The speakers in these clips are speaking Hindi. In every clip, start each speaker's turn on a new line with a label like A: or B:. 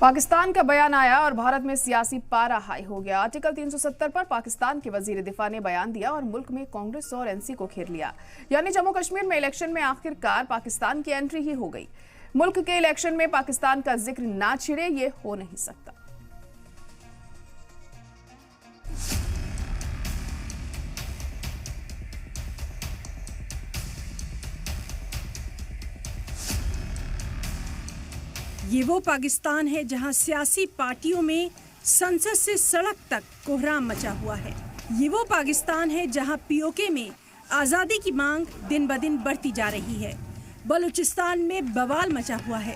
A: पाकिस्तान का बयान आया और भारत में सियासी पारा हाई हो गया। आर्टिकल 370 पर पाकिस्तान के वजीर दिफा ने बयान दिया और मुल्क में कांग्रेस और एनसी को घेर लिया। यानी जम्मू कश्मीर में इलेक्शन में आखिरकार पाकिस्तान की एंट्री ही हो गई। मुल्क के इलेक्शन में पाकिस्तान का जिक्र ना छिड़े, ये हो नहीं सकता।
B: ये वो पाकिस्तान है जहां सियासी पार्टियों में संसद से सड़क तक कोहराम मचा हुआ है। ये वो पाकिस्तान है जहां पीओके में आज़ादी की मांग दिन ब दिन बढ़ती जा रही है। बलूचिस्तान में बवाल मचा हुआ है।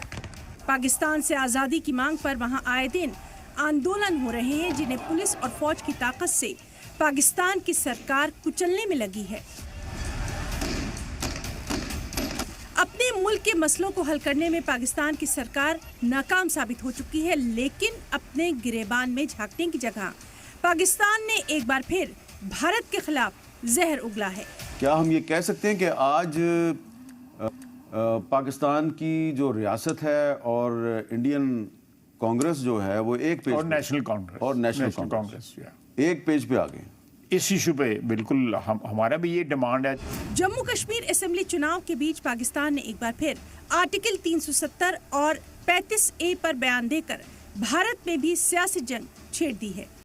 B: पाकिस्तान से आज़ादी की मांग पर वहां आए दिन आंदोलन हो रहे हैं, जिन्हें पुलिस और फौज की ताकत से पाकिस्तान की सरकार कुचलने में लगी है। अपने मुल्क के मसलों को हल करने में पाकिस्तान की सरकार नाकाम साबित हो चुकी है, लेकिन अपने गिरेबान में झांकने की जगह पाकिस्तान ने एक बार फिर भारत के खिलाफ जहर उगला है।
C: क्या हम ये कह सकते हैं कि आज पाकिस्तान की जो रियासत है और इंडियन कांग्रेस जो है वो एक पेज
D: और नेशनल कांग्रेस
C: एक पेज पे आ गए?
D: इस इशू पे बिल्कुल हमारा भी ये डिमांड है।
B: जम्मू कश्मीर असेंबली चुनाव के बीच पाकिस्तान ने एक बार फिर आर्टिकल 370 और 35A पर बयान देकर भारत में भी सियासी जंग छेड़ दी है।